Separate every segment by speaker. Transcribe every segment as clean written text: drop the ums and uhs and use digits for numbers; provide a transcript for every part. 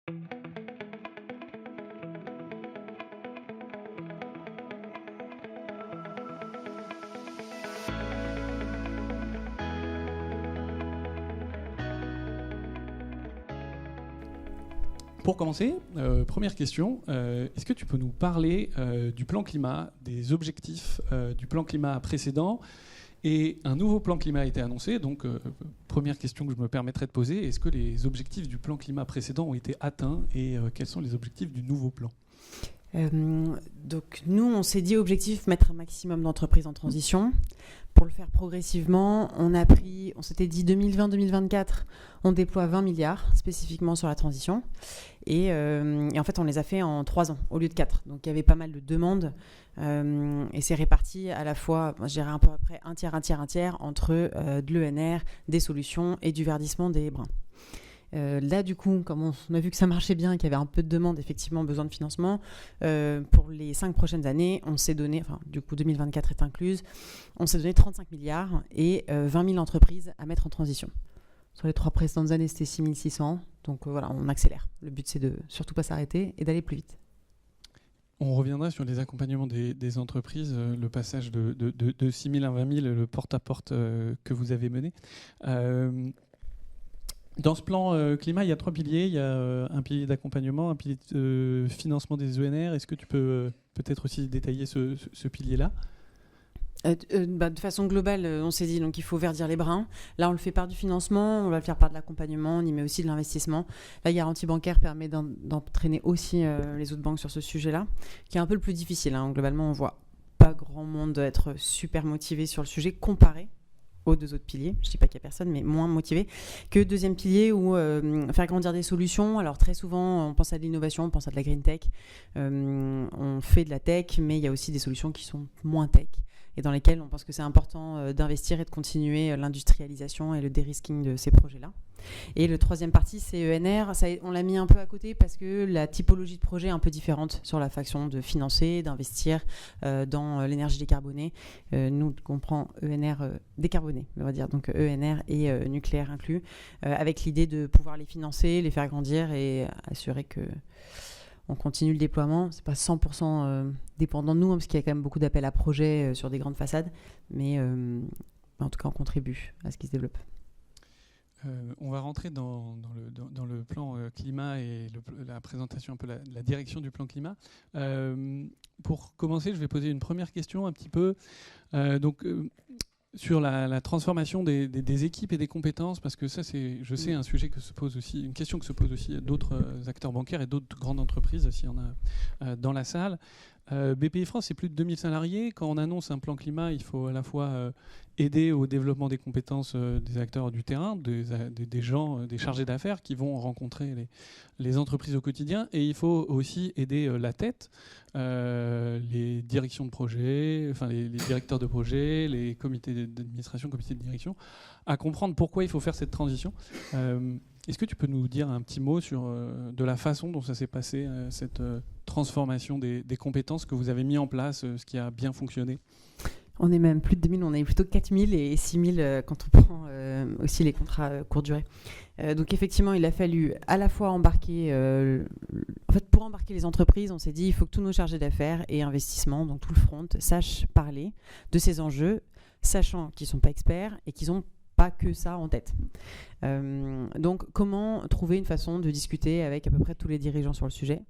Speaker 1: Pour commencer, première question, est-ce que tu peux nous parler du plan climat, des objectifs du plan climat précédent? Et un nouveau plan climat a été annoncé, donc première question que je me permettrai de poser, est-ce que les objectifs du plan climat précédent ont été atteints et quels sont les objectifs du nouveau plan?
Speaker 2: Donc nous, on s'est dit objectif mettre un maximum d'entreprises en transition. Pour le faire progressivement, on s'était dit 2020-2024, on déploie 20 milliards spécifiquement sur la transition. Et en fait, on les a fait en 3 ans au lieu de 4. Donc il y avait pas mal de demandes et c'est réparti à la fois, je dirais un peu après, un tiers entre de l'ENR, des solutions et du verdissement des brins. Là, du coup, comme on a vu que ça marchait bien et qu'il y avait un peu de demande, effectivement, besoin de financement, pour les 5 prochaines années, on s'est donné, enfin, du coup, 2024 est incluse, on s'est donné 35 milliards et 20 000 entreprises à mettre en transition. Sur les 3 précédentes années, c'était 6 600. Donc voilà, on accélère. Le but, c'est de surtout pas s'arrêter et d'aller plus vite.
Speaker 1: On reviendra sur les accompagnements des entreprises, le passage de 6 000 à 20 000, le porte-à-porte que vous avez mené. Dans ce plan climat, il y a 3 piliers. Il y a un pilier d'accompagnement, un pilier de financement des ENR. Est-ce que tu peux peut-être aussi détailler ce pilier-là ?
Speaker 2: De façon globale, on s'est dit donc il faut verdir les brins. Là, on le fait par du financement, on va le faire par de l'accompagnement, on y met aussi de l'investissement. La garantie bancaire permet d'entraîner aussi les autres banques sur ce sujet-là, qui est un peu le plus difficile. Globalement, on voit pas grand monde être super motivé sur le sujet comparé aux 2 autres piliers. Je ne dis pas qu'il n'y a personne, mais moins motivé que deuxième pilier où faire grandir des solutions. Alors très souvent, on pense à de l'innovation, on pense à de la green tech. On fait de la tech, mais il y a aussi des solutions qui sont moins tech et dans lesquelles on pense que c'est important d'investir et de continuer l'industrialisation et le dérisking de ces projets-là. Et le 3e partie, c'est ENR. Ça, on l'a mis un peu à côté parce que la typologie de projet est un peu différente sur la façon de financer, d'investir dans l'énergie décarbonée. Nous, on prend ENR décarboné, on va dire, donc ENR et nucléaire inclus, avec l'idée de pouvoir les financer, les faire grandir et assurer que on continue le déploiement. C'est pas 100% dépendant de nous, parce qu'il y a quand même beaucoup d'appels à projets sur des grandes façades, mais en tout cas, on contribue à ce qui se développe.
Speaker 1: On va rentrer dans le plan climat et la présentation, un peu la direction du plan climat. Pour commencer, je vais poser une première question un petit peu. Sur la transformation des équipes et des compétences, parce que ça, c'est, je sais, un sujet que se pose aussi, une question que se pose aussi d'autres acteurs bancaires et d'autres grandes entreprises, s'il y en a dans la salle. BPI France, c'est plus de 2000 salariés. Quand on annonce un plan climat, il faut à la fois aider au développement des compétences des acteurs du terrain, des gens, des chargés d'affaires qui vont rencontrer les entreprises au quotidien. Et il faut aussi aider la tête, les directions de projet, enfin les directeurs de projet, les comités d'administration, comités de direction, à comprendre pourquoi il faut faire cette transition. Est-ce que tu peux nous dire un petit mot sur de la façon dont ça s'est passé, cette transformation des compétences que vous avez mis en place, ce qui a bien fonctionné?
Speaker 2: On est même plus de 2000, on est plutôt 4000 et 6000 quand on prend aussi les contrats courte durée. Donc effectivement, il a fallu à la fois embarquer... en fait, pour embarquer les entreprises, on s'est dit il faut que tous nos chargés d'affaires et investissements, donc tout le front, sachent parler de ces enjeux, sachant qu'ils ne sont pas experts et qu'ils n'ont pas que ça en tête. Donc comment trouver une façon de discuter avec à peu près tous les dirigeants sur le sujet?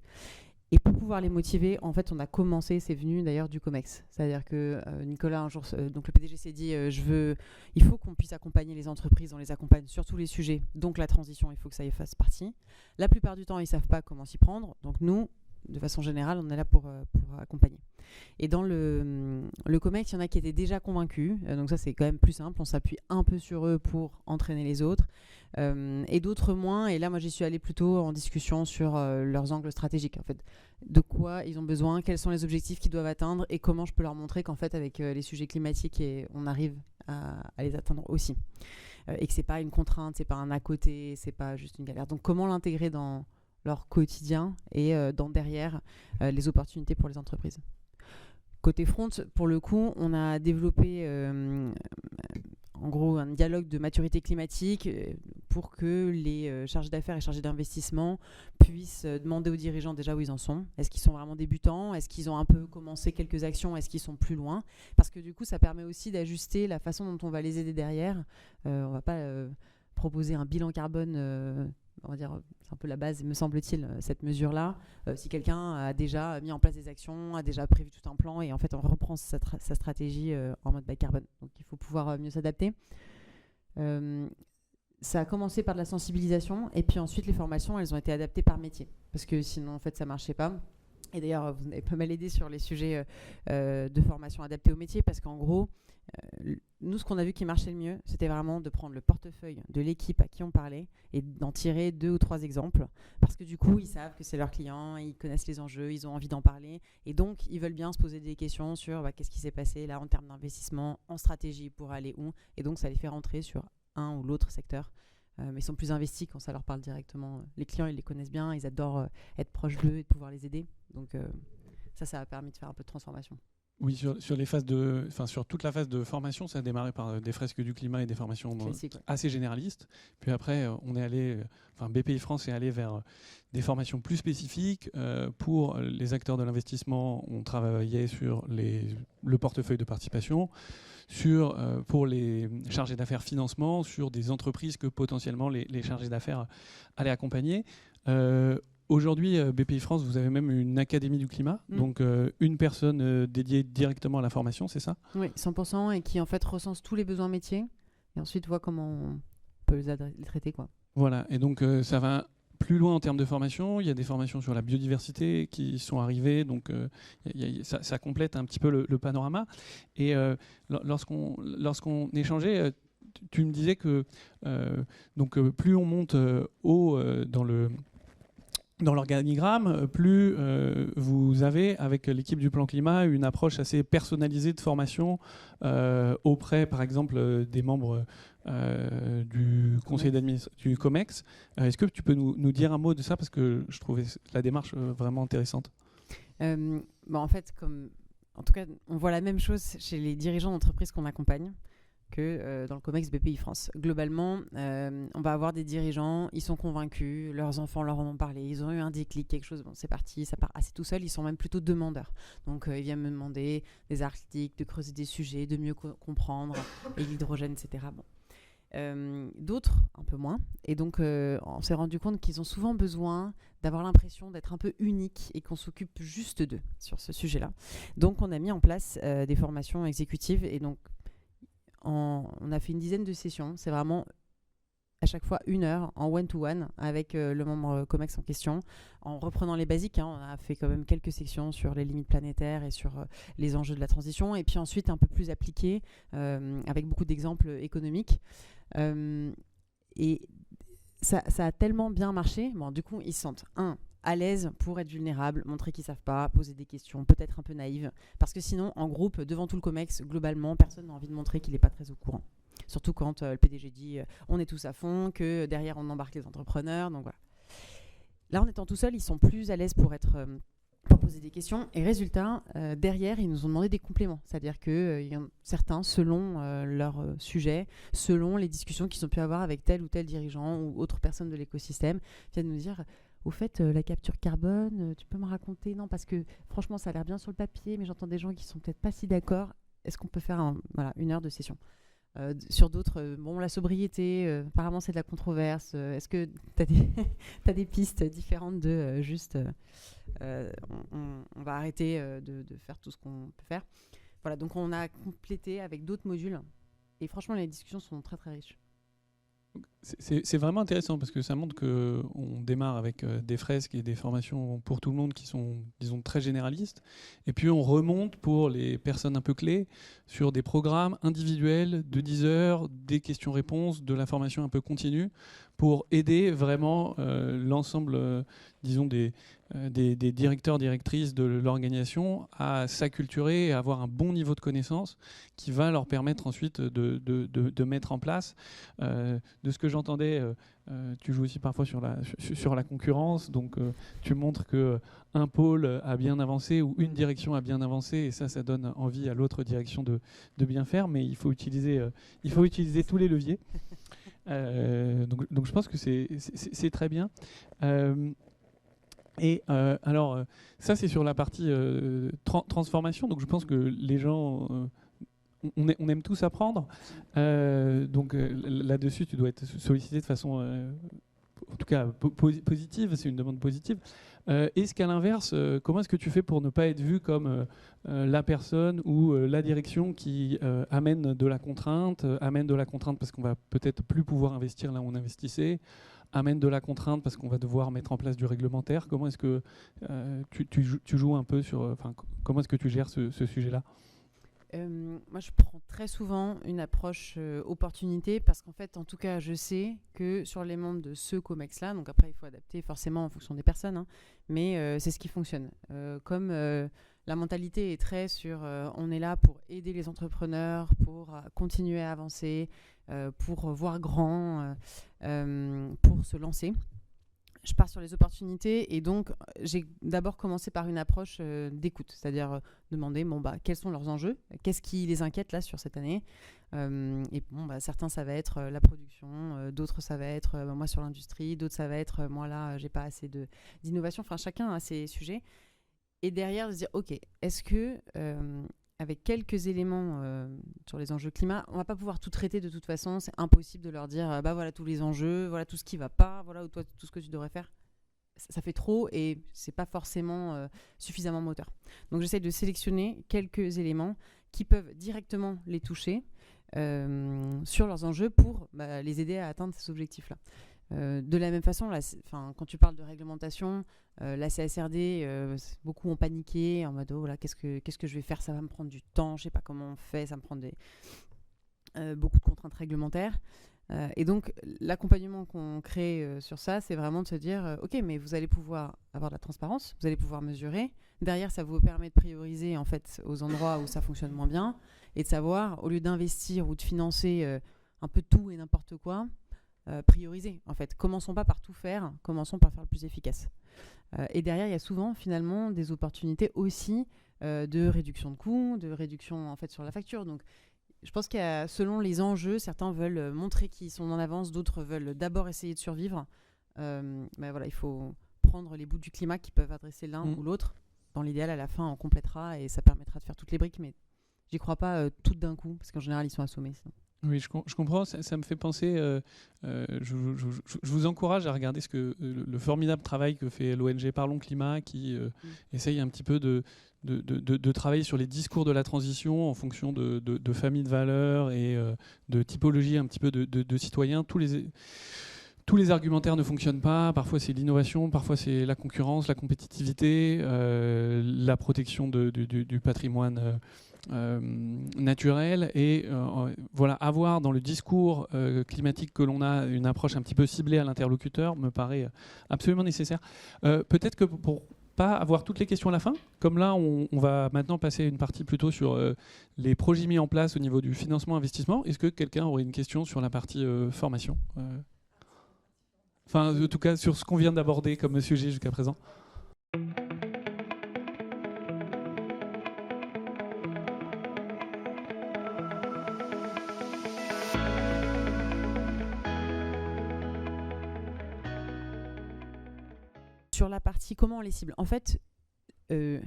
Speaker 2: Et pour pouvoir les motiver, en fait, on a commencé, c'est venu d'ailleurs du COMEX. C'est-à-dire que Nicolas, un jour, donc le PDG s'est dit, il faut qu'on puisse accompagner les entreprises, on les accompagne sur tous les sujets. Donc la transition, il faut que ça y fasse partie. La plupart du temps, ils ne savent pas comment s'y prendre. Donc nous, de façon générale, on est là pour accompagner. Et dans le COMEX, il y en a qui étaient déjà convaincus. Donc ça, c'est quand même plus simple. On s'appuie un peu sur eux pour entraîner les autres. Et d'autres moins. Et là, moi, j'y suis allée plutôt en discussion sur leurs angles stratégiques. En fait, de quoi ils ont besoin, quels sont les objectifs qu'ils doivent atteindre et comment je peux leur montrer qu'en fait, avec les sujets climatiques, on arrive à les atteindre aussi. Et que c'est pas une contrainte, c'est pas un à côté, c'est pas juste une galère. Donc, comment l'intégrer dans leur quotidien et dans derrière les opportunités pour les entreprises. Côté front, pour le coup, on a développé en gros un dialogue de maturité climatique pour que les chargés d'affaires et chargés d'investissement puissent demander aux dirigeants déjà où ils en sont. Est-ce qu'ils sont vraiment débutants? Est-ce qu'ils ont un peu commencé quelques actions? Est-ce qu'ils sont plus loin? Parce que du coup, ça permet aussi d'ajuster la façon dont on va les aider derrière. On ne va pas proposer un bilan carbone, on va dire, c'est un peu la base, me semble-t-il, cette mesure-là. Si quelqu'un a déjà mis en place des actions, a déjà prévu tout un plan, et en fait, on reprend sa stratégie en mode bas carbone. Donc, il faut pouvoir mieux s'adapter. Ça a commencé par de la sensibilisation, et puis ensuite, les formations, elles ont été adaptées par métier, parce que sinon, en fait, ça ne marchait pas. Et d'ailleurs, vous m'avez pas mal aidé sur les sujets de formation adaptée au métier, parce qu'en gros, nous, ce qu'on a vu qui marchait le mieux, c'était vraiment de prendre le portefeuille de l'équipe à qui on parlait et d'en tirer 2 ou 3 exemples. Parce que du coup, ils savent que c'est leurs clients, ils connaissent les enjeux, ils ont envie d'en parler. Et donc, ils veulent bien se poser des questions sur qu'est-ce qui s'est passé là en termes d'investissement, en stratégie pour aller où. Et donc, ça les fait rentrer sur un ou l'autre secteur. Mais ils sont plus investis quand ça leur parle directement. Les clients, ils les connaissent bien, ils adorent être proches d'eux et de pouvoir les aider. Donc, ça a permis de faire un peu de transformation.
Speaker 1: Oui, sur les phases sur toute la phase de formation, ça a démarré par des fresques du climat et des formations assez généralistes. Puis après, BPI France est allé vers des formations plus spécifiques. Pour les acteurs de l'investissement, on travaillait sur le portefeuille de participation, pour les chargés d'affaires financement, sur des entreprises que potentiellement les chargés d'affaires allaient accompagner. Aujourd'hui, BPI France, vous avez même une académie du climat, donc une personne dédiée directement à la formation, c'est ça?
Speaker 2: Oui, 100%, et qui en fait recense tous les besoins métiers, et ensuite voit comment on peut les traiter, quoi.
Speaker 1: Voilà, et donc ça va plus loin en termes de formation. Il y a des formations sur la biodiversité qui sont arrivées, donc ça complète un petit peu le panorama. Et lorsqu'on échangeait, tu me disais que plus on monte haut dans l'organigramme, plus vous avez, avec l'équipe du plan climat, une approche assez personnalisée de formation auprès, par exemple, des membres du conseil d'administration du COMEX. Est-ce que tu peux nous dire un mot de ça, parce que je trouvais la démarche vraiment intéressante.
Speaker 2: En fait, en tout cas, on voit la même chose chez les dirigeants d'entreprises qu'on accompagne que dans le COMEX BPI France. Globalement, on va avoir des dirigeants, ils sont convaincus, leurs enfants leur en ont parlé, ils ont eu un déclic, quelque chose, bon, c'est parti, ça part assez tout seul, ils sont même plutôt demandeurs. Donc ils viennent me demander des articles, de creuser des sujets, de mieux comprendre, et l'hydrogène, etc. Bon. D'autres, un peu moins. Et donc, on s'est rendu compte qu'ils ont souvent besoin d'avoir l'impression d'être un peu unique et qu'on s'occupe juste d'eux sur ce sujet-là. Donc, on a mis en place des formations exécutives, et donc, on a fait une dizaine de sessions. C'est vraiment à chaque fois 1 heure en one-to-one avec le membre COMEX en question, en reprenant les basiques. On a fait quand même quelques sections sur les limites planétaires et sur les enjeux de la transition, et puis ensuite un peu plus appliqué avec beaucoup d'exemples économiques. Et ça a tellement bien marché. Bon, du coup, ils se sentent à l'aise pour être vulnérables, montrer qu'ils ne savent pas, poser des questions, peut-être un peu naïves. Parce que sinon, en groupe, devant tout le COMEX, globalement, personne n'a envie de montrer qu'il n'est pas très au courant. Surtout quand le PDG dit on est tous à fond, que derrière on embarque les entrepreneurs. Donc voilà. Là, en étant tout seul, ils sont plus à l'aise pour poser des questions. Et résultat, derrière, ils nous ont demandé des compléments. C'est-à-dire que certains, selon leur sujet, selon les discussions qu'ils ont pu avoir avec tel ou tel dirigeant ou autre personne de l'écosystème, viennent nous dire au fait, la capture carbone, tu peux me raconter? Non, parce que franchement, ça a l'air bien sur le papier, mais j'entends des gens qui sont peut-être pas si d'accord. Est-ce qu'on peut faire 1 heure de session? Sur d'autres, la sobriété, apparemment c'est de la controverse. Est-ce que tu as des pistes différentes de juste on va arrêter de faire tout ce qu'on peut faire? Voilà, donc on a complété avec d'autres modules, et franchement les discussions sont très très riches.
Speaker 1: C'est vraiment intéressant, parce que ça montre qu'on démarre avec des fresques et des formations pour tout le monde qui sont, disons, très généralistes. Et puis on remonte pour les personnes un peu clés sur des programmes individuels de 10 heures, des questions-réponses, de la formation un peu continue, pour aider vraiment l'ensemble, disons, des directeurs, directrices de l'organisation à s'acculturer et à avoir un bon niveau de connaissance qui va leur permettre ensuite de mettre en place. De ce que j'entendais, tu joues aussi parfois sur la concurrence, donc tu montres qu'un pôle a bien avancé ou une direction a bien avancé, et ça donne envie à l'autre direction de bien faire, mais il faut utiliser tous les leviers. Donc je pense que c'est très bien. Alors, ça c'est sur la partie transformation, donc je pense que les gens, on aime tous apprendre, donc là-dessus tu dois être sollicité de façon, en tout cas positive, c'est une demande positive. Est-ce qu'à l'inverse, comment est-ce que tu fais pour ne pas être vu comme la personne ou la direction qui amène de la contrainte parce qu'on va peut-être plus pouvoir investir là où on investissait, amène de la contrainte parce qu'on va devoir mettre en place du réglementaire. Comment est-ce que tu joues un peu sur... comment est-ce que tu gères ce sujet-là ?
Speaker 2: Moi, je prends très souvent une approche opportunité parce qu'en fait, en tout cas, je sais que sur les membres de ce COMEX-là, donc après, il faut adapter forcément en fonction des personnes, hein, mais c'est ce qui fonctionne. Comme la mentalité est très sur on est là pour aider les entrepreneurs, pour continuer à avancer, pour voir grand, pour se lancer. Je pars sur les opportunités et donc j'ai d'abord commencé par une approche d'écoute, c'est-à-dire demander quels sont leurs enjeux, qu'est-ce qui les inquiète là sur cette année, et certains ça va être la production, d'autres ça va être moi sur l'industrie, d'autres ça va être moi là j'ai pas assez d'innovation, enfin chacun a ses sujets, et derrière de se dire ok, est-ce que avec quelques éléments sur les enjeux climat, on va pas pouvoir tout traiter de toute façon, c'est impossible de leur dire voilà tous les enjeux, voilà tout ce qui va pas, voilà ou toi tout ce que tu devrais faire. Ça fait trop et c'est pas forcément suffisamment moteur. Donc j'essaie de sélectionner quelques éléments qui peuvent directement les toucher sur leurs enjeux pour les aider à atteindre ces objectifs-là. De la même façon, là, quand tu parles de réglementation, la CSRD, beaucoup ont paniqué en mode voilà, qu'est-ce que je vais faire, ça va me prendre du temps, je sais pas comment on fait, ça me prend beaucoup de contraintes réglementaires. Et donc l'accompagnement qu'on crée sur ça, c'est vraiment de se dire ok, mais vous allez pouvoir avoir de la transparence, vous allez pouvoir mesurer. Derrière, ça vous permet de prioriser en fait aux endroits où ça fonctionne moins bien et de savoir, au lieu d'investir ou de financer un peu tout et n'importe quoi, prioriser en fait. Commençons pas par tout faire, commençons par faire le plus efficace. Et derrière, il y a souvent finalement des opportunités aussi de réduction de coûts, de réduction en fait sur la facture. Donc je pense qu'il y a, selon les enjeux, certains veulent montrer qu'ils sont en avance, d'autres veulent d'abord essayer de survivre. Voilà, il faut prendre les bouts du climat qui peuvent adresser l'un ou l'autre. Dans l'idéal, à la fin, on complétera et ça permettra de faire toutes les briques, mais j'y crois pas toutes d'un coup, parce qu'en général, ils sont assommés. Sinon.
Speaker 1: Oui, je comprends. Ça me fait penser. Je vous encourage à regarder le formidable travail que fait l'ONG Parlons Climat, qui essaye un petit peu de travailler sur les discours de la transition en fonction de familles de valeurs et de typologie un petit peu de citoyens. Tous les argumentaires ne fonctionnent pas. Parfois, c'est l'innovation, parfois, c'est la concurrence, la compétitivité, la protection du patrimoine naturel. Et voilà, avoir dans le discours climatique que l'on a une approche un petit peu ciblée à l'interlocuteur me paraît absolument nécessaire. Peut-être que pour pas avoir toutes les questions à la fin, comme là, on va maintenant passer une partie plutôt sur les projets mis en place au niveau du financement-investissement. Est-ce que quelqu'un aurait une question sur la partie formation Enfin, en tout cas, sur ce qu'on vient d'aborder comme sujet jusqu'à présent.
Speaker 2: Sur la partie comment on les cible, en fait, on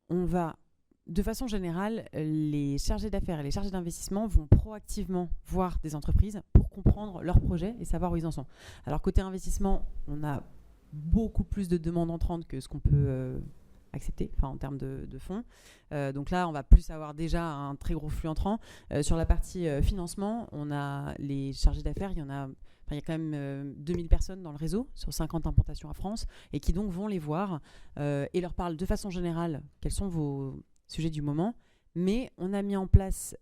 Speaker 2: va, de façon générale, les chargés d'affaires et les chargés d'investissement vont proactivement voir des entreprises pour comprendre leurs projets et savoir où ils en sont. Alors côté investissement, on a beaucoup plus de demandes entrantes que ce qu'on peut accepter, en termes de fonds. Donc là, on va plus avoir déjà un très gros flux entrant. Sur la partie financement, on a les chargés d'affaires, il y a quand même 2000 personnes dans le réseau, sur 50 implantations en France, et qui donc vont les voir et leur parlent de façon générale quels sont vos sujets du moment, Mais on a mis en place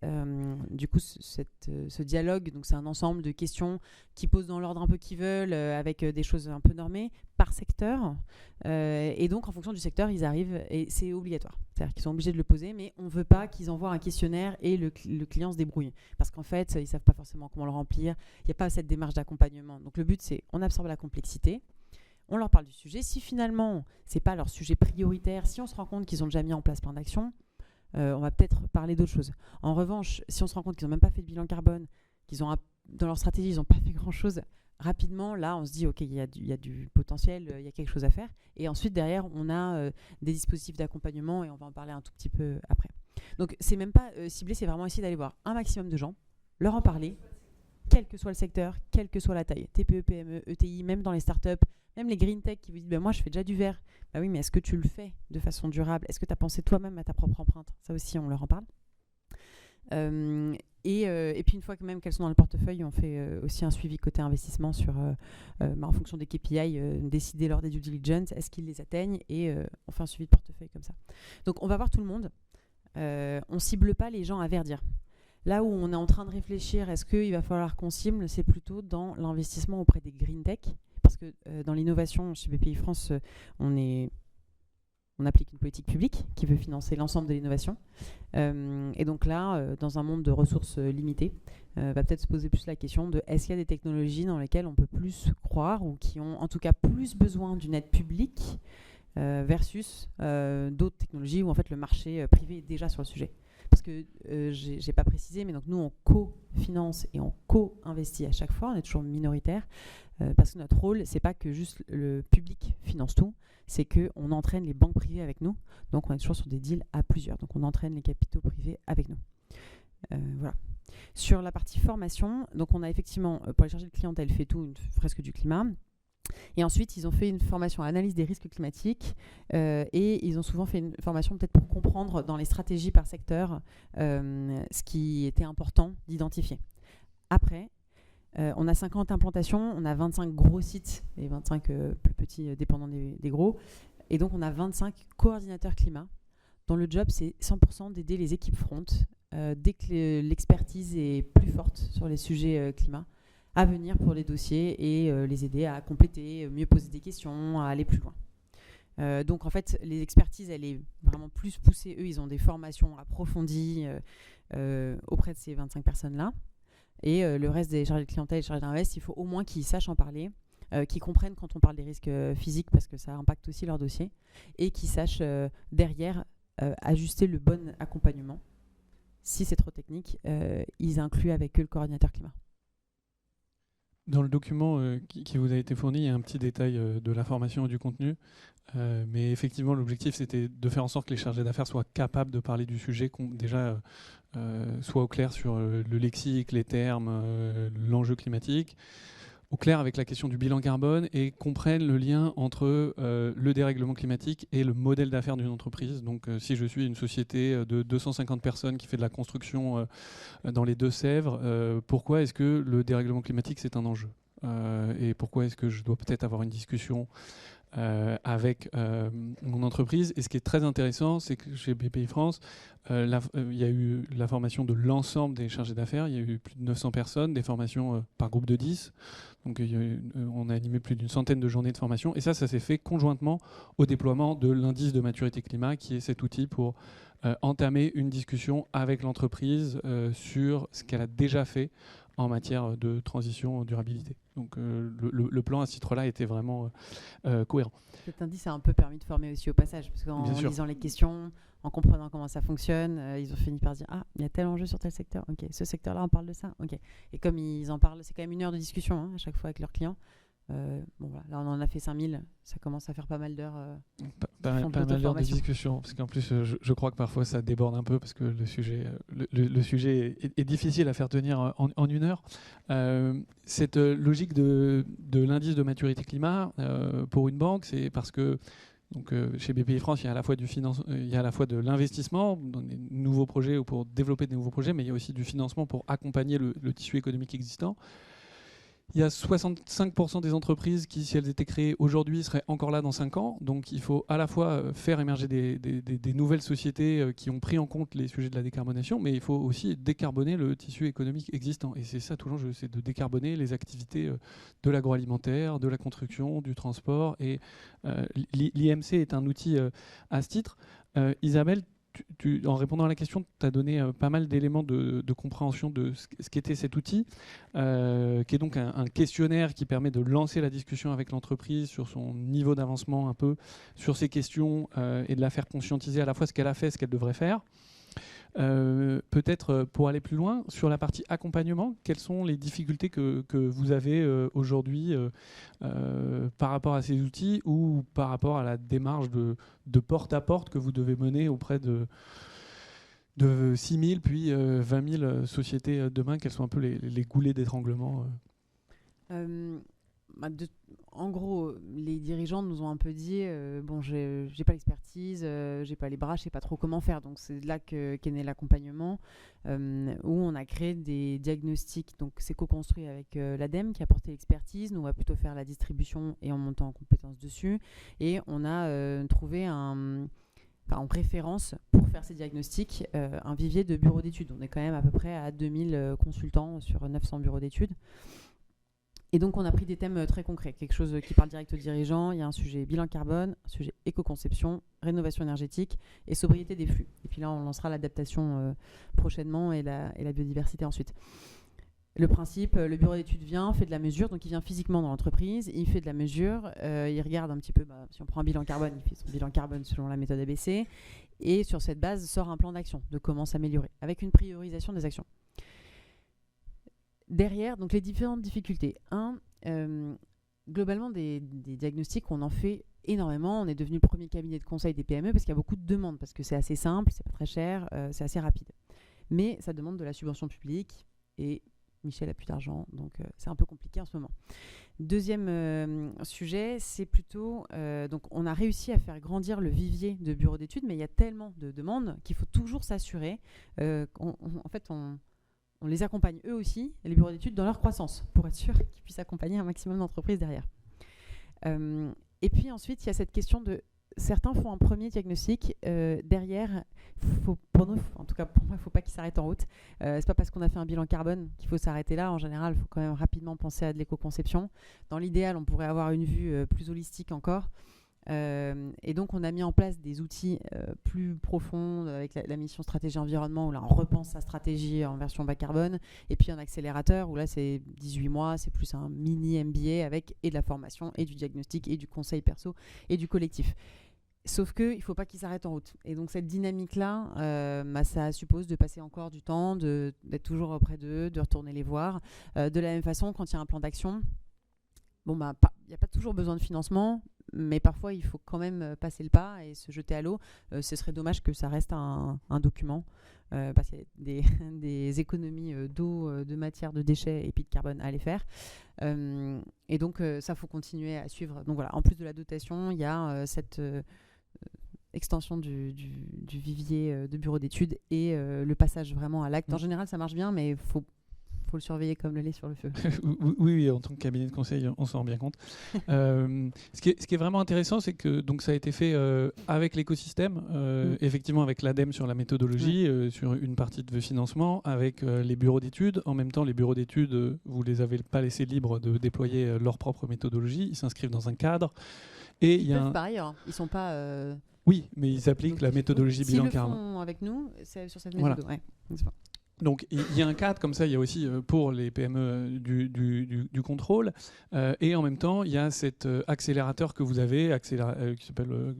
Speaker 2: du coup ce dialogue. Donc c'est un ensemble de questions qui posent dans l'ordre un peu qu'ils veulent, avec des choses un peu normées par secteur. Et donc en fonction du secteur, ils arrivent et c'est obligatoire. C'est-à-dire qu'ils sont obligés de le poser, mais on ne veut pas qu'ils envoient un questionnaire et le client se débrouille. Parce qu'en fait, ils ne savent pas forcément comment le remplir. Il n'y a pas cette démarche d'accompagnement. Donc le but, c'est on absorbe la complexité. On leur parle du sujet. Si finalement, ce n'est pas leur sujet prioritaire, si on se rend compte qu'ils ont déjà mis en place plein d'actions, on va peut-être parler d'autres choses. En revanche, si on se rend compte qu'ils n'ont même pas fait de bilan carbone, qu'ils ont dans leur stratégie, ils n'ont pas fait grand-chose, rapidement, là, on se dit, OK, il y a du potentiel, il y a quelque chose à faire. Et ensuite, derrière, on a des dispositifs d'accompagnement et on va en parler un tout petit peu après. Donc, c'est même pas ciblé, c'est vraiment essayer d'aller voir un maximum de gens, leur en parler, quel que soit le secteur, quelle que soit la taille, TPE, PME, ETI, même dans les startups, même les green tech qui vous disent moi je fais déjà du verre. Bah oui, mais est-ce que tu le fais de façon durable? Est-ce que tu as pensé toi-même à ta propre empreinte? Ça aussi, on leur en parle. Et puis une fois que même qu'elles sont dans le portefeuille, on fait aussi un suivi côté investissement sur, en fonction des KPI, décider lors des due diligence, est-ce qu'ils les atteignent, et on fait un suivi de portefeuille comme ça. Donc on va voir tout le monde. On cible pas les gens à verdir. Là où on est en train de réfléchir, est-ce qu'il va falloir qu'on cible, c'est plutôt dans l'investissement auprès des green tech. Parce que dans l'innovation, chez BPI France, on applique une politique publique qui veut financer l'ensemble de l'innovation. Et donc là, dans un monde de ressources limitées, va peut-être se poser plus la question de est-ce qu'il y a des technologies dans lesquelles on peut plus croire ou qui ont en tout cas plus besoin d'une aide publique versus d'autres technologies où en fait le marché privé est déjà sur le sujet. Parce que j'ai pas précisé, mais donc nous on co-finance et on co-investit à chaque fois, on est toujours minoritaire, parce que notre rôle, c'est pas que juste le public finance tout, c'est qu'on entraîne les banques privées avec nous, donc on est toujours sur des deals à plusieurs, donc on entraîne les capitaux privés avec nous. Voilà. Sur la partie formation, donc on a effectivement, pour les chargés de clientèle, fait tout, une fresque du climat. Et ensuite, ils ont fait une formation à l'analyse des risques climatiques et ils ont souvent fait une formation peut-être pour comprendre dans les stratégies par secteur ce qui était important d'identifier. Après, on a 50 implantations, on a 25 gros sites et 25 plus petits dépendant des gros. Et donc, on a 25 coordinateurs climat dont le job, c'est 100% d'aider les équipes front dès que l'expertise est plus forte sur les sujets climat, à venir pour les dossiers et les aider à compléter, mieux poser des questions, à aller plus loin. Donc en fait, les expertises, elle est vraiment plus poussée. Eux, ils ont des formations approfondies auprès de ces 25 personnes-là. Et le reste des chargés de clientèle et chargés d'invest, il faut au moins qu'ils sachent en parler, qu'ils comprennent quand on parle des risques physiques, parce que ça impacte aussi leur dossier, et qu'ils sachent derrière ajuster le bon accompagnement. Si c'est trop technique, ils incluent avec eux le coordinateur climat.
Speaker 1: Dans le document qui vous a été fourni, il y a un petit détail de la formation et du contenu. Mais effectivement, l'objectif, c'était de faire en sorte que les chargés d'affaires soient capables de parler du sujet, déjà soient au clair sur le lexique, les termes, l'enjeu climatique, au clair avec la question du bilan carbone et comprennent le lien entre le dérèglement climatique et le modèle d'affaires d'une entreprise. Donc si je suis une société de 250 personnes qui fait de la construction dans les Deux-Sèvres, pourquoi est-ce que le dérèglement climatique c'est un enjeu et pourquoi est-ce que je dois peut-être avoir une discussion avec mon entreprise. Et ce qui est très intéressant, c'est que chez BPI France, il y a eu la formation de l'ensemble des chargés d'affaires. Il y a eu plus de 900 personnes, des formations par groupe de 10. Donc on a animé plus d'une centaine de journées de formation. Et ça s'est fait conjointement au déploiement de l'indice de maturité climat, qui est cet outil pour entamer une discussion avec l'entreprise sur ce qu'elle a déjà fait en matière de transition durabilité. Donc le plan à ce titre-là était vraiment cohérent.
Speaker 2: Cet indice a un peu permis de former aussi au passage, parce qu'en lisant les questions, en comprenant comment ça fonctionne, ils ont fini par se dire « Ah, il y a tel enjeu sur tel secteur, ok, ce secteur-là, on parle de ça, ok ». Et comme ils en parlent, c'est quand même 1 heure de discussion à chaque fois avec leurs clients. Bon, voilà. Là, on en a fait 5000, ça commence à faire pas mal d'heures.
Speaker 1: Pas mal d'heures de discussion, parce qu'en plus, je crois que parfois ça déborde un peu, parce que le sujet est difficile à faire tenir en 1 heure. Cette logique de l'indice de maturité climat, pour une banque, c'est parce que donc, chez BPI France, il y a à la fois il y a à la fois de l'investissement dans des nouveaux projets ou pour développer des nouveaux projets, mais il y a aussi du financement pour accompagner le tissu économique existant. Il y a 65% des entreprises qui, si elles étaient créées aujourd'hui, seraient encore là dans 5 ans. Donc il faut à la fois faire émerger des nouvelles sociétés qui ont pris en compte les sujets de la décarbonation, mais il faut aussi décarboner le tissu économique existant. Et c'est ça tout l'enjeu, c'est de décarboner les activités de l'agroalimentaire, de la construction, du transport. Et l'IMC est un outil à ce titre. Isabelle, en répondant à la question, tu as donné pas mal d'éléments de compréhension de ce qu'était cet outil, qui est donc un questionnaire qui permet de lancer la discussion avec l'entreprise sur son niveau d'avancement un peu, sur ses questions, et de la faire conscientiser à la fois ce qu'elle a fait, ce qu'elle devrait faire. Peut-être pour aller plus loin, sur la partie accompagnement, quelles sont les difficultés que vous avez aujourd'hui par rapport à ces outils ou par rapport à la démarche de porte-à-porte que vous devez mener auprès de 6 000 puis 20 000 sociétés demain? Quels sont un peu les goulets d'étranglement
Speaker 2: En gros, les dirigeants nous ont un peu dit bon, j'ai pas l'expertise, j'ai pas les bras, je sais pas trop comment faire. Donc c'est là qu'est né l'accompagnement, où on a créé des diagnostics. Donc c'est co-construit avec l'ADEME qui a porté l'expertise. Nous on va plutôt faire la distribution et en montant en compétences dessus. Et on a trouvé en référence pour faire ces diagnostics un vivier de bureaux d'études. On est quand même à peu près à 2000 consultants sur 900 bureaux d'études. Et donc, on a pris des thèmes très concrets, quelque chose qui parle direct aux dirigeants. Il y a un sujet bilan carbone, un sujet éco-conception, rénovation énergétique et sobriété des flux. Et puis là, on lancera l'adaptation prochainement et la biodiversité ensuite. Le principe, le bureau d'études vient, fait de la mesure, donc il vient physiquement dans l'entreprise, il fait de la mesure, il regarde un petit peu, si on prend un bilan carbone, il fait son bilan carbone selon la méthode ABC, et sur cette base sort un plan d'action de comment s'améliorer, avec une priorisation des actions. Derrière, donc les différentes difficultés. Globalement, des diagnostics, on en fait énormément. On est devenu le premier cabinet de conseil des PME parce qu'il y a beaucoup de demandes, parce que c'est assez simple, c'est pas très cher, c'est assez rapide. Mais ça demande de la subvention publique et Michel a plus d'argent, donc c'est un peu compliqué en ce moment. Deuxième sujet, c'est plutôt... donc on a réussi à faire grandir le vivier de bureaux d'études, mais il y a tellement de demandes qu'il faut toujours s'assurer on les accompagne eux aussi, les bureaux d'études, dans leur croissance, pour être sûr qu'ils puissent accompagner un maximum d'entreprises derrière. Et puis ensuite, il y a cette question de... Certains font un premier diagnostic, derrière, pour nous, en tout cas pour moi, il ne faut pas qu'ils s'arrêtent en route. C'est pas parce qu'on a fait un bilan carbone qu'il faut s'arrêter là. En général, il faut quand même rapidement penser à de l'éco-conception. Dans l'idéal, on pourrait avoir une vue plus holistique encore. Et donc on a mis en place des outils plus profonds avec la mission stratégie environnement où là on repense sa stratégie en version bas carbone, et puis un accélérateur où là c'est 18 mois, c'est plus un mini MBA avec et de la formation et du diagnostic et du conseil perso et du collectif. Sauf qu'il ne faut pas qu'ils s'arrêtent en route. Et donc cette dynamique-là, ça suppose de passer encore du temps, d'être toujours auprès d'eux, de retourner les voir. De la même façon, quand il y a un plan d'action, il n'y a pas toujours besoin de financement, mais parfois il faut quand même passer le pas et se jeter à l'eau. Ce serait dommage que ça reste un document, parce qu'il y a des économies d'eau, de matière, de déchets et puis de carbone à aller faire. Et donc ça, faut continuer à suivre. Donc voilà, en plus de la dotation, il y a cette extension du vivier de bureau d'études et le passage vraiment à l'acte. En général, ça marche bien, mais il faut le surveiller comme le lait sur le feu.
Speaker 1: Oui, en tant que cabinet de conseil, on s'en rend bien compte. Ce qui est vraiment intéressant, c'est que donc, ça a été fait avec l'écosystème, effectivement avec l'ADEME sur la méthodologie, sur une partie de financement, avec les bureaux d'études. En même temps, les bureaux d'études, vous ne les avez pas laissés libres de déployer leur propre méthodologie. Ils s'inscrivent dans un cadre. Et
Speaker 2: ils peuvent par ailleurs, ils ne sont pas...
Speaker 1: Oui, mais ils appliquent la méthodologie bilan carbone.
Speaker 2: S'ils le font avec nous, c'est sur cette méthode.
Speaker 1: Voilà. Ouais. Donc il y a un cadre comme ça, il y a aussi pour les PME du contrôle, et en même temps il y a cet accélérateur que vous avez, qui s'appelle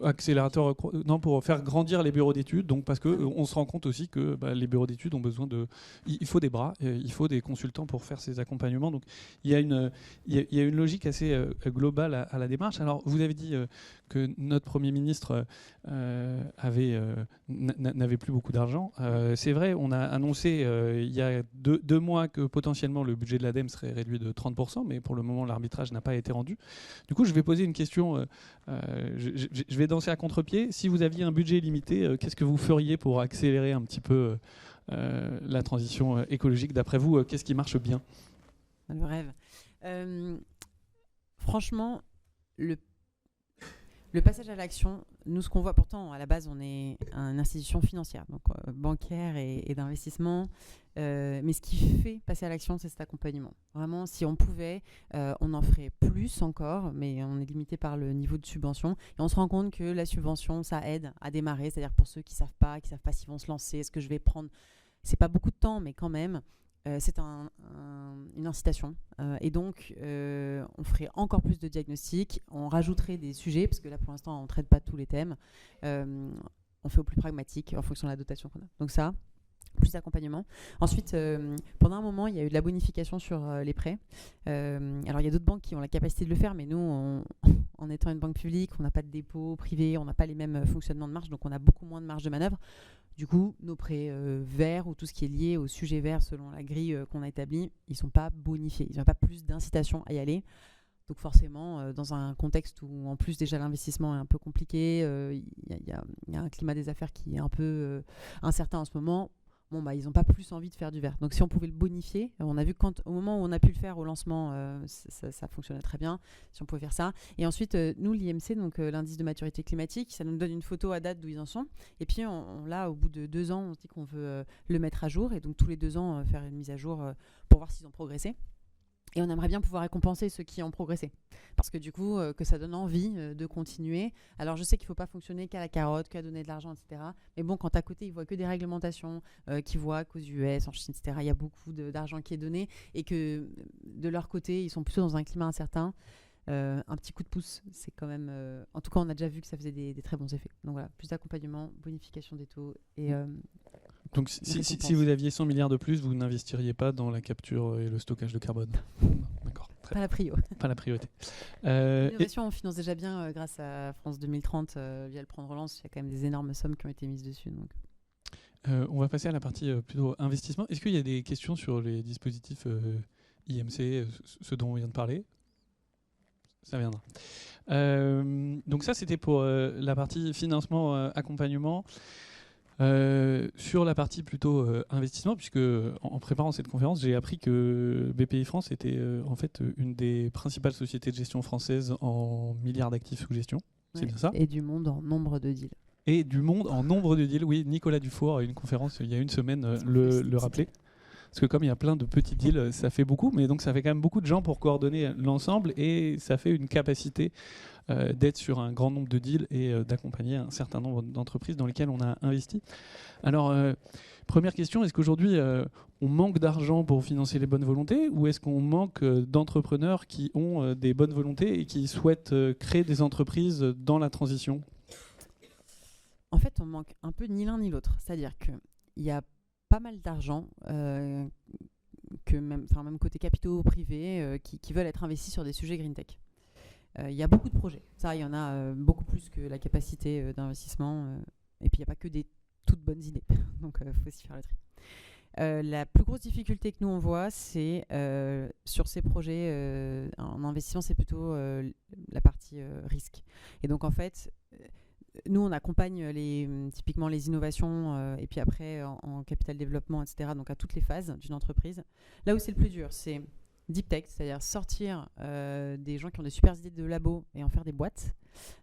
Speaker 1: accélérateur pour faire grandir les bureaux d'études, donc parce qu'on se rend compte aussi que les bureaux d'études ont besoin il faut des bras, il faut des consultants pour faire ces accompagnements, donc il y a une logique assez globale à la démarche. Alors vous avez dit que notre Premier ministre n'avait plus beaucoup d'argent. C'est vrai, on a annoncé il y a deux mois que potentiellement le budget de l'ADEME serait réduit de 30%, mais pour le moment l'arbitrage n'a pas été rendu. Du coup, je vais poser une question, je vais danser à contre-pied. Si vous aviez un budget limité, qu'est-ce que vous feriez pour accélérer un petit peu la transition écologique? D'après vous, qu'est-ce qui marche bien?
Speaker 2: le rêve. Franchement, le passage à l'action, nous, ce qu'on voit, pourtant, à la base, on est une institution financière, donc bancaire et d'investissement. Mais ce qui fait passer à l'action, c'est cet accompagnement. Vraiment, si on pouvait, on en ferait plus encore, mais on est limité par le niveau de subvention. Et on se rend compte que la subvention, ça aide à démarrer. C'est-à-dire pour ceux qui ne savent pas s'ils vont se lancer, est-ce que je vais prendre... C'est pas beaucoup de temps, mais quand même... c'est une incitation. Et donc, on ferait encore plus de diagnostics, on rajouterait des sujets, parce que là, pour l'instant, on ne traite pas tous les thèmes. On fait au plus pragmatique, en fonction de la dotation qu'on a. Donc ça, plus d'accompagnement. Ensuite, pendant un moment, il y a eu de la bonification sur les prêts. Alors, il y a d'autres banques qui ont la capacité de le faire, mais nous, en étant une banque publique, on n'a pas de dépôt privé, on n'a pas les mêmes fonctionnements de marge, donc on a beaucoup moins de marge de manœuvre. Du coup, nos prêts verts ou tout ce qui est lié au sujet vert selon la grille qu'on a établie, ils ne sont pas bonifiés. Ils n'ont pas plus d'incitation à y aller. Donc forcément, dans un contexte où en plus déjà l'investissement est un peu compliqué, y a un climat des affaires qui est un peu incertain en ce moment, ils n'ont pas plus envie de faire du vert. Donc si on pouvait le bonifier, on a vu qu'au moment où on a pu le faire au lancement, ça fonctionnait très bien, si on pouvait faire ça. Et ensuite, nous, l'IMC, donc l'indice de maturité climatique, ça nous donne une photo à date d'où ils en sont. Et puis là, au bout de 2 ans, on se dit qu'on veut le mettre à jour. Et donc tous les 2 ans, faire une mise à jour pour voir s'ils ont progressé. Et on aimerait bien pouvoir récompenser ceux qui ont progressé. Parce que du coup, que ça donne envie de continuer. Alors, je sais qu'il ne faut pas fonctionner qu'à la carotte, qu'à donner de l'argent, etc. Mais bon, quand à côté, ils voient que des réglementations, qu'ils voient qu'aux US, en Chine, etc., il y a beaucoup d'argent qui est donné. Et que de leur côté, ils sont plutôt dans un climat incertain. Un petit coup de pouce, c'est quand même... En tout cas, on a déjà vu que ça faisait des très bons effets. Donc voilà, plus d'accompagnement, bonification des taux et...
Speaker 1: Donc si vous aviez 100 milliards de plus, vous n'investiriez pas dans la capture et le stockage de carbone. D'accord.
Speaker 2: Pas la prio.
Speaker 1: Pas la priorité.
Speaker 2: L'innovation, on finance déjà bien grâce à France 2030 via le plan de relance. Il y a quand même des énormes sommes qui ont été mises dessus. Donc.
Speaker 1: On va passer à la partie plutôt investissement. Est-ce qu'il y a des questions sur les dispositifs IMC, ce dont on vient de parler ? Ça viendra. Donc ça, c'était pour la partie financement, accompagnement. Sur la partie plutôt investissement, puisque en préparant cette conférence, j'ai appris que BPI France était en fait une des principales sociétés de gestion françaises en milliards d'actifs sous gestion. C'est bien ça ?
Speaker 2: Et du monde en nombre de deals.
Speaker 1: Et du monde en nombre de deals. Oui, Nicolas Dufour, à une conférence il y a une semaine, le rappelait. Parce que comme il y a plein de petits deals, ça fait beaucoup, mais donc ça fait quand même beaucoup de gens pour coordonner l'ensemble et ça fait une capacité d'être sur un grand nombre de deals et d'accompagner un certain nombre d'entreprises dans lesquelles on a investi. Alors, première question, est-ce qu'aujourd'hui on manque d'argent pour financer les bonnes volontés ou est-ce qu'on manque d'entrepreneurs qui ont des bonnes volontés et qui souhaitent créer des entreprises dans la transition ?
Speaker 2: En fait, on manque un peu ni l'un ni l'autre. C'est-à-dire qu'il y a pas mal d'argent, que même côté capitaux privés, qui veulent être investis sur des sujets green tech. Il y a beaucoup de projets. Ça, il y en a beaucoup plus que la capacité d'investissement. Et puis, il n'y a pas que des toutes bonnes idées. Donc, il faut aussi faire le tri. La plus grosse difficulté que nous, on voit, c'est sur ces projets en investissement, c'est plutôt la partie risque. Et donc, en fait... Nous, on accompagne typiquement les innovations et puis après en capital développement, etc. Donc à toutes les phases d'une entreprise. Là où c'est le plus dur, c'est deep tech, c'est-à-dire sortir des gens qui ont des super idées de labo et en faire des boîtes,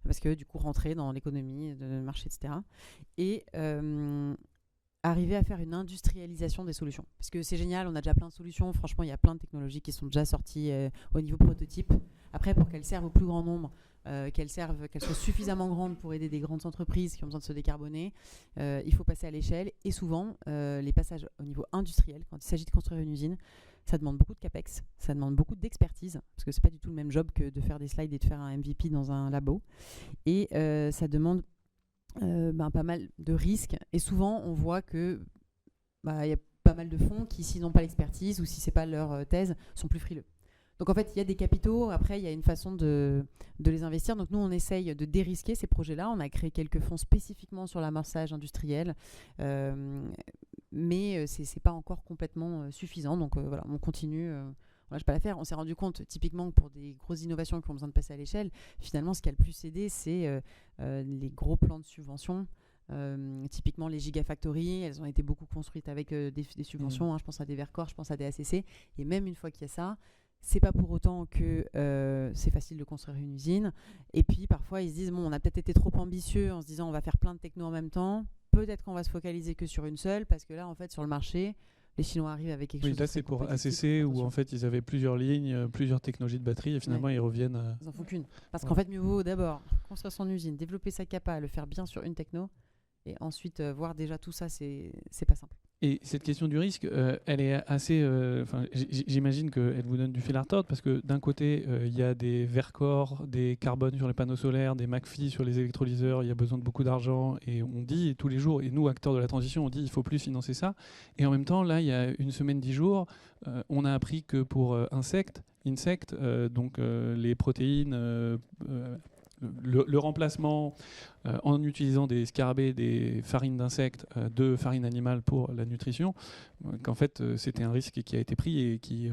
Speaker 2: parce que du coup rentrer dans l'économie, le marché, etc. Et arriver à faire une industrialisation des solutions. Parce que c'est génial, on a déjà plein de solutions. Franchement, il y a plein de technologies qui sont déjà sorties au niveau prototype. Après, pour qu'elles servent au plus grand nombre, qu'elles soient suffisamment grandes pour aider des grandes entreprises qui ont besoin de se décarboner, il faut passer à l'échelle. Et souvent, les passages au niveau industriel, quand il s'agit de construire une usine, ça demande beaucoup de capex, ça demande beaucoup d'expertise, parce que c'est pas du tout le même job que de faire des slides et de faire un MVP dans un labo. Et ça demande pas mal de risques. Et souvent, on voit que y a pas mal de fonds qui, s'ils n'ont pas l'expertise ou si c'est pas leur thèse, sont plus frileux. Donc en fait, il y a des capitaux. Après, il y a une façon de les investir. Donc nous, on essaye de dérisquer ces projets-là. On a créé quelques fonds spécifiquement sur l'amorçage industriel. Mais c'est pas encore complètement suffisant. Donc voilà, on continue. Je ne vais pas la faire. On s'est rendu compte, typiquement, que pour des grosses innovations qui ont besoin de passer à l'échelle, finalement, ce qui a le plus aidé, c'est les gros plans de subvention Typiquement, les gigafactories, elles ont été beaucoup construites avec des subventions. Je pense à des Vercors, je pense à des ACC. Et même une fois qu'il y a ça, c'est pas pour autant que c'est facile de construire une usine. Et puis, parfois, ils se disent, bon, on a peut-être été trop ambitieux en se disant, on va faire plein de technos en même temps. Peut-être qu'on va se focaliser que sur une seule, parce que là, en fait, sur le marché, les Chinois arrivent avec quelque chose.
Speaker 1: Là, c'est pour ACC où en fait ils avaient plusieurs lignes, plusieurs technologies de batterie et finalement ils reviennent.
Speaker 2: Ils en font qu'une. Parce qu'en fait, mieux vaut d'abord construire son usine, développer sa capa, le faire bien sur une techno et ensuite voir déjà tout ça, c'est pas simple.
Speaker 1: Et cette question du risque, elle est assez. J'imagine qu'elle vous donne du fil à retordre parce que d'un côté, il y a des Vercors, des Carbone sur les panneaux solaires, des McPhy sur les électrolyseurs, il y a besoin de beaucoup d'argent et on dit tous les jours, et nous, acteurs de la transition, on dit il faut plus financer ça. Et en même temps, là, il y a une semaine, 10 jours, on a appris que pour insectes, donc les protéines. Le remplacement en utilisant des scarabées, des farines d'insectes, de farine animale pour la nutrition, qu'en fait c'était un risque qui a été pris et qui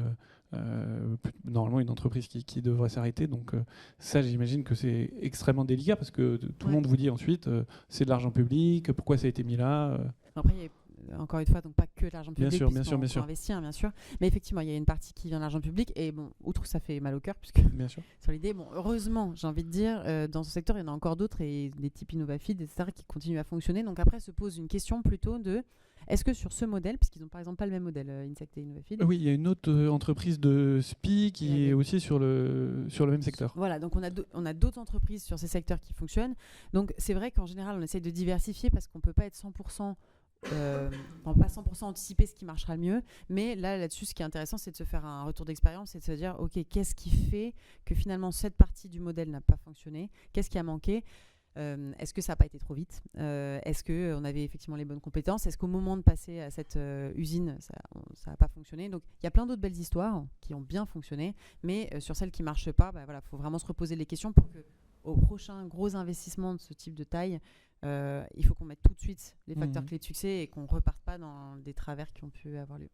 Speaker 1: normalement une entreprise qui devrait s'arrêter. Donc ça, j'imagine que c'est extrêmement délicat parce que tout le monde vous dit ensuite c'est de l'argent public, pourquoi ça a été mis là
Speaker 2: Après, il y a encore une fois, donc pas que de l'argent public,
Speaker 1: bien sûr.
Speaker 2: investir, bien sûr. Mais effectivement, il y a une partie qui vient de l'argent public. Et bon, outre ça fait mal au cœur, puisque
Speaker 1: bien sûr.
Speaker 2: sur l'idée, bon, heureusement, j'ai envie de dire, dans ce secteur, il y en a encore d'autres, et des types Innovafeed, etc., qui continuent à fonctionner. Donc après, se pose une question plutôt de, est-ce que sur ce modèle, puisqu'ils n'ont par exemple pas le même modèle, Insect et Innovafeed.
Speaker 1: Oui, il y a une autre entreprise de SPI qui est aussi sur le même secteur.
Speaker 2: Voilà, donc on a d'autres entreprises sur ces secteurs qui fonctionnent. Donc c'est vrai qu'en général, on essaye de diversifier parce qu'on ne peut pas être 100%. Pas 100% anticiper ce qui marchera le mieux, mais là-dessus, ce qui est intéressant, c'est de se faire un retour d'expérience et de se dire, ok, qu'est-ce qui fait que finalement cette partie du modèle n'a pas fonctionné, qu'est-ce qui a manqué, est-ce que ça n'a pas été trop vite, est-ce qu'on avait effectivement les bonnes compétences, est-ce qu'au moment de passer à cette usine, ça n'a pas fonctionné. Donc il y a plein d'autres belles histoires qui ont bien fonctionné, mais sur celles qui ne marchent pas, faut vraiment se reposer les questions pour que au prochain gros investissement de ce type de taille, il faut qu'on mette tout de suite les facteurs clés de succès et qu'on ne reparte pas dans des travers qui ont pu avoir lieu.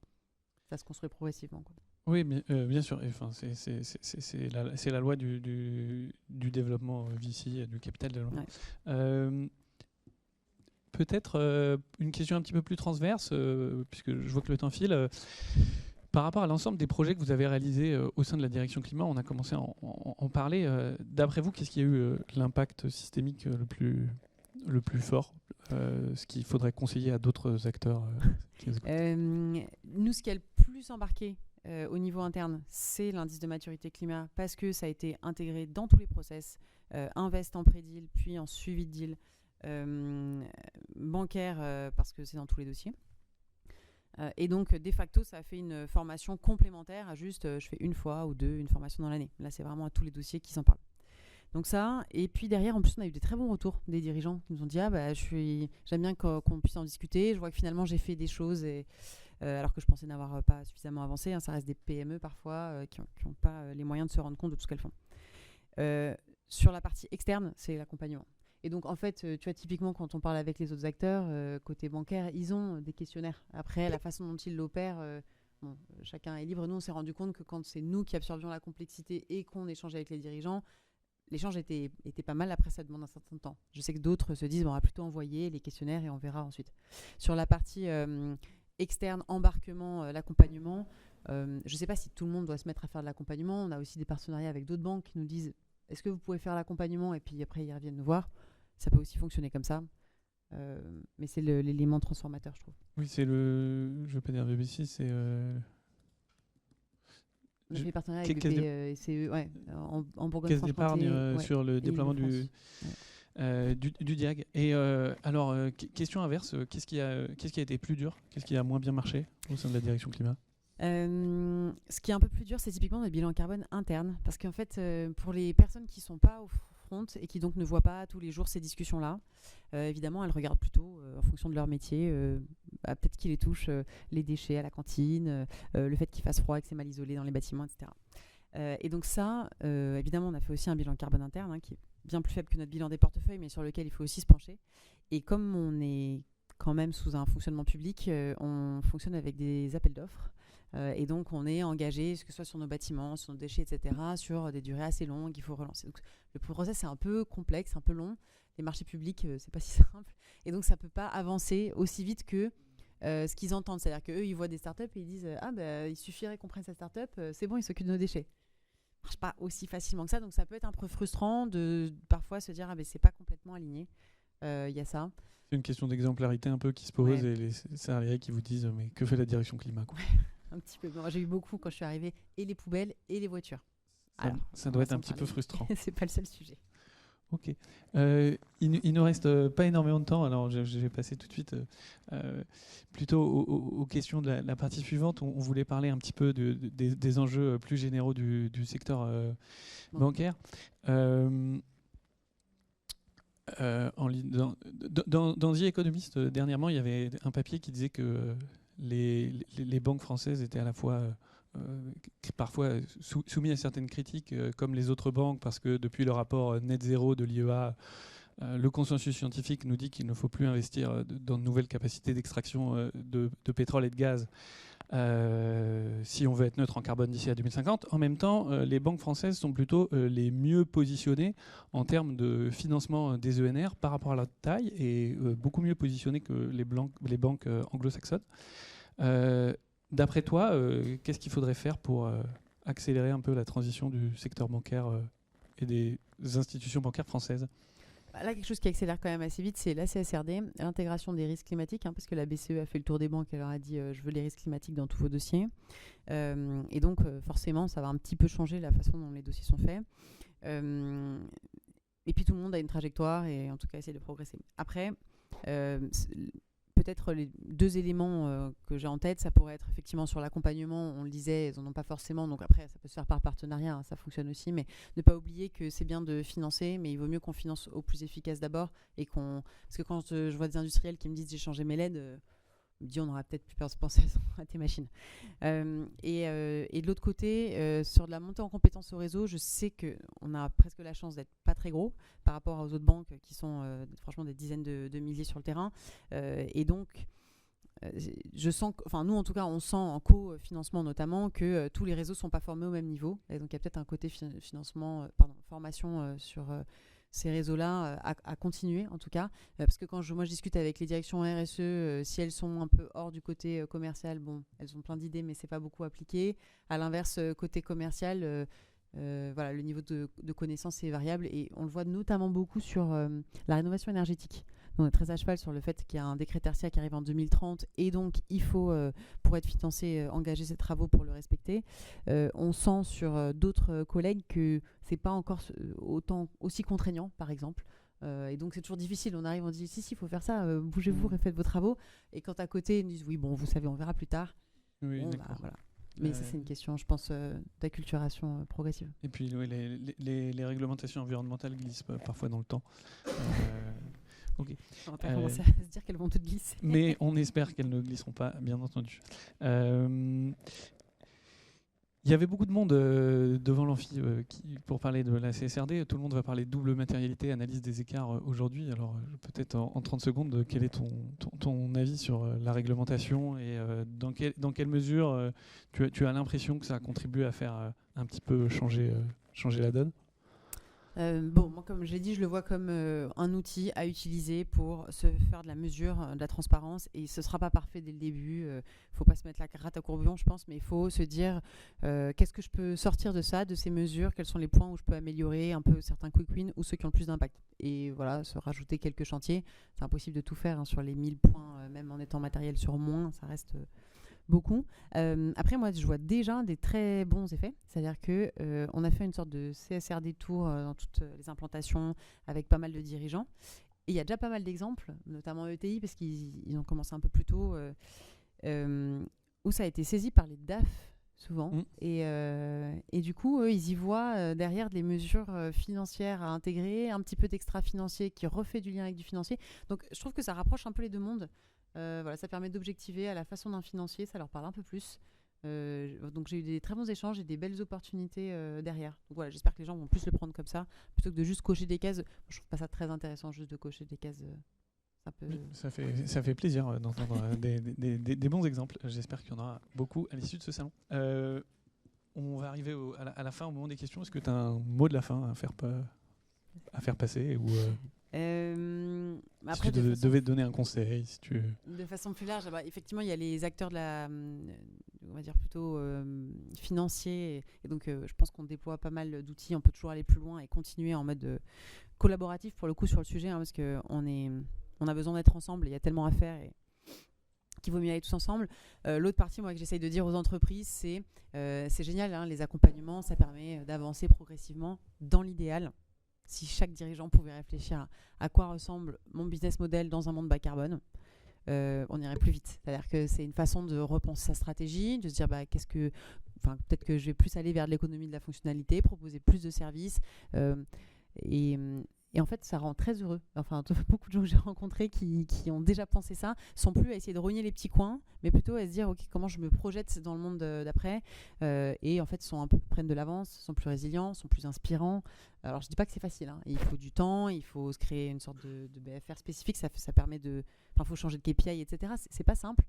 Speaker 2: Ça se construit progressivement, quoi.
Speaker 1: Oui, mais, bien sûr. Enfin, c'est la loi du développement VC, du capital développement. Ouais. Peut-être une question un petit peu plus transverse, puisque je vois que le temps file. Par rapport à l'ensemble des projets que vous avez réalisés au sein de la direction climat, on a commencé à en parler. D'après vous, qu'est-ce qui a eu l'impact systémique le plus fort, ce qu'il faudrait conseiller à d'autres acteurs
Speaker 2: Nous, ce qui a le plus embarqué au niveau interne, c'est l'indice de maturité climat, parce que ça a été intégré dans tous les process, invest en pré-deal, puis en suivi de deal, bancaire, parce que c'est dans tous les dossiers. Et donc, de facto, ça a fait une formation complémentaire à juste, je fais une fois ou deux, une formation dans l'année. Là, c'est vraiment à tous les dossiers qui s'en parlent. Donc ça, et puis derrière, en plus, on a eu des très bons retours des dirigeants qui nous ont dit j'aime bien qu'on puisse en discuter. Je vois que finalement, j'ai fait des choses, alors que je pensais n'avoir pas suffisamment avancé. Hein, ça reste des PME parfois qui n'ont pas les moyens de se rendre compte de tout ce qu'elles font. Sur la partie externe, c'est l'accompagnement. Et donc, en fait, tu vois, typiquement, quand on parle avec les autres acteurs, côté bancaire, ils ont des questionnaires. Après, la façon dont ils l'opèrent, chacun est libre. Nous, on s'est rendu compte que quand c'est nous qui absorbions la complexité et qu'on échangeait avec les dirigeants, l'échange était pas mal. Après, ça demande un certain temps. Je sais que d'autres se disent, on va plutôt envoyer les questionnaires et on verra ensuite. Sur la partie externe, embarquement, l'accompagnement, je ne sais pas si tout le monde doit se mettre à faire de l'accompagnement. On a aussi des partenariats avec d'autres banques qui nous disent, est-ce que vous pouvez faire l'accompagnement, et puis après, ils reviennent nous voir. Ça peut aussi fonctionner comme ça. Mais c'est l'élément transformateur, je trouve.
Speaker 1: Oui, c'est je ne veux pas dire BBC, c'est...
Speaker 2: On a fait partenariat avec BPCE, en Bourgogne-Franche-Comté.
Speaker 1: Caisse d'épargne sur le déploiement du DIAG. Et alors, question inverse, qu'est-ce qui a été plus dur? Qu'est-ce qui a moins bien marché au sein de la direction climat?
Speaker 2: Ce qui est un peu plus dur, c'est typiquement notre bilan carbone interne. Parce qu'en fait, pour les personnes qui ne sont pas au front et qui donc ne voient pas tous les jours ces discussions-là, évidemment, elles regardent plutôt en fonction de leur métier, peut-être qui les touche, les déchets à la cantine, le fait qu'il fasse froid et que c'est mal isolé dans les bâtiments, etc. Et donc ça, évidemment, on a fait aussi un bilan carbone interne qui est bien plus faible que notre bilan des portefeuilles, mais sur lequel il faut aussi se pencher. Et comme on est quand même sous un fonctionnement public, on fonctionne avec des appels d'offres Et donc, on est engagé, que ce soit sur nos bâtiments, sur nos déchets, etc., sur des durées assez longues, il faut relancer. Donc, le process est un peu complexe, un peu long. Les marchés publics, c'est pas si simple. Et donc, ça peut pas avancer aussi vite que ce qu'ils entendent. C'est-à-dire qu'eux, ils voient des startups et ils disent « Ah, il suffirait qu'on prenne cette startup, c'est bon, ils s'occupent de nos déchets ». Ça marche pas aussi facilement que ça. Donc, ça peut être un peu frustrant de parfois se dire « Ah, c'est pas complètement aligné ». Il y a ça.
Speaker 1: C'est une question d'exemplarité un peu qui se pose,
Speaker 2: Ouais.
Speaker 1: et les salariés qui vous disent mais que fait la direction climat, quoi.
Speaker 2: Un petit peu. Moi, j'ai eu beaucoup quand je suis arrivée, et les poubelles et les voitures.
Speaker 1: Ça doit être un petit peu frustrant.
Speaker 2: C'est pas le seul sujet.
Speaker 1: Ok. Il ne reste pas énormément de temps, alors je vais passer tout de suite plutôt aux questions de la partie suivante. On voulait parler un petit peu des enjeux plus généraux du secteur bancaire. Dans The Economist, dernièrement, il y avait un papier qui disait que les banques françaises étaient à la fois parfois soumises à certaines critiques comme les autres banques, parce que depuis le rapport net zéro de l'IEA, le consensus scientifique nous dit qu'il ne faut plus investir dans de nouvelles capacités d'extraction de pétrole et de gaz si on veut être neutre en carbone d'ici à 2050. En même temps, les banques françaises sont plutôt les mieux positionnées en termes de financement des ENR par rapport à leur taille, et beaucoup mieux positionnées que les banques anglo-saxonnes. D'après toi, qu'est-ce qu'il faudrait faire pour accélérer un peu la transition du secteur bancaire et des institutions bancaires françaises ?
Speaker 2: Là, quelque chose qui accélère quand même assez vite, c'est la CSRD, l'intégration des risques climatiques, parce que la BCE a fait le tour des banques et leur a dit je veux les risques climatiques dans tous vos dossiers. Et donc, forcément, ça va un petit peu changer la façon dont les dossiers sont faits. Et puis, tout le monde a une trajectoire et en tout cas, essaie de progresser. Après, peut-être les deux éléments que j'ai en tête, ça pourrait être effectivement sur l'accompagnement. On le disait, ils n'en ont pas forcément. Donc après, ça peut se faire par partenariat, ça fonctionne aussi. Mais ne pas oublier que c'est bien de financer, mais il vaut mieux qu'on finance au plus efficace d'abord. Parce que quand je vois des industriels qui me disent j'ai changé mes LED, je me dis on aura peut-être plus penser à tes machines. Et de l'autre côté, sur de la montée en compétences au réseau, je sais qu'on a presque la chance d'être pas très gros par rapport aux autres banques qui sont franchement des dizaines de milliers sur le terrain. Et donc, je sens, nous en tout cas, on sent en co-financement notamment que tous les réseaux ne sont pas formés au même niveau. Et donc, il y a peut-être un côté formation sur ces réseaux-là à continuer en tout cas, parce que quand moi je discute avec les directions RSE, si elles sont un peu hors du côté commercial, bon, elles ont plein d'idées mais c'est pas beaucoup appliqué. À l'inverse, côté commercial, voilà, le niveau de connaissance est variable et on le voit notamment beaucoup sur la rénovation énergétique. Donc, on est très à cheval sur le fait qu'il y a un décret tertiaire qui arrive en 2030 et donc il faut, pour être financé, engager ces travaux pour le respecter. On sent sur d'autres collègues que c'est pas encore aussi contraignant, par exemple. Et donc c'est toujours difficile. On arrive, on dit si, il faut faire ça, bougez-vous, refaites vos travaux. Et quand à côté, ils disent oui, bon, vous savez, on verra plus tard.
Speaker 1: Oui,
Speaker 2: bon, voilà. Mais ça, c'est une question, je pense, d'acculturation progressive.
Speaker 1: Et puis, oui, les réglementations environnementales glissent parfois dans le temps. Okay.
Speaker 2: On va pas commencer à se dire qu'elles vont toutes glisser.
Speaker 1: Mais on espère qu'elles ne glisseront pas, bien entendu. Il y avait beaucoup de monde devant l'amphi pour parler de la CSRD. Tout le monde va parler de double matérialité, analyse des écarts aujourd'hui. Alors peut-être en 30 secondes, quel est ton avis sur la réglementation et dans quelle mesure tu as l'impression que ça a contribué à faire un petit peu changer la donne ?
Speaker 2: Moi, comme je l'ai dit, je le vois comme un outil à utiliser pour se faire de la mesure, de la transparence. Et ce ne sera pas parfait dès le début. Il ne faut pas se mettre la rate à courbillon, je pense. Mais il faut se dire qu'est-ce que je peux sortir de ça, de ces mesures, quels sont les points où je peux améliorer un peu certains quick wins ou ceux qui ont le plus d'impact. Et voilà, se rajouter quelques chantiers. C'est impossible de tout faire sur les 1000 points, même en étant matériel sur moins, ça reste beaucoup. Après, moi, je vois déjà des très bons effets. C'est-à-dire qu'on a fait une sorte de CSRD tour dans toutes les implantations avec pas mal de dirigeants. Et il y a déjà pas mal d'exemples, notamment ETI, parce qu'ils ont commencé un peu plus tôt, où ça a été saisi par les DAF, souvent. Et du coup, eux, ils y voient derrière des mesures financières à intégrer, un petit peu d'extra-financier qui refait du lien avec du financier. Donc, je trouve que ça rapproche un peu les deux mondes. Voilà, ça permet d'objectiver à la façon d'un financier, ça leur parle un peu plus. Donc j'ai eu des très bons échanges et des belles opportunités derrière. Donc voilà, j'espère que les gens vont plus le prendre comme ça, plutôt que de juste cocher des cases. Moi, je trouve pas ça très intéressant, juste de cocher des cases. peu...
Speaker 1: Ça fait plaisir d'entendre des bons exemples. J'espère qu'il y en aura beaucoup à l'issue de ce salon. On va arriver à la fin, au moment des questions. Est-ce que tu as un mot de la fin à faire passer ou
Speaker 2: après,
Speaker 1: si tu devais donner un conseil, si tu...
Speaker 2: De façon plus large, effectivement, il y a les acteurs on va dire plutôt financiers, et donc je pense qu'on déploie pas mal d'outils. On peut toujours aller plus loin et continuer en mode collaboratif pour le coup sur le sujet, parce qu'on a besoin d'être ensemble. Il y a tellement à faire et qu'il vaut mieux aller tous ensemble. L'autre partie, moi, que j'essaye de dire aux entreprises, c'est génial, les accompagnements, ça permet d'avancer progressivement dans l'idéal. Si chaque dirigeant pouvait réfléchir à quoi ressemble mon business model dans un monde bas carbone, on irait plus vite. C'est-à-dire que c'est une façon de repenser sa stratégie, de se dire peut-être que je vais plus aller vers l'économie de la fonctionnalité, proposer plus de services. Et en fait, ça rend très heureux. Enfin, beaucoup de gens que j'ai rencontrés qui ont déjà pensé ça sont plus à essayer de rogner les petits coins, mais plutôt à se dire ok, comment je me projette dans le monde d'après. Et en fait, prennent de l'avance, sont plus résilients, sont plus inspirants. Alors, je dis pas que c'est facile. Il faut du temps, il faut se créer une sorte de BFR spécifique. Ça permet de. Enfin, il faut changer de KPI, etc. C'est pas simple,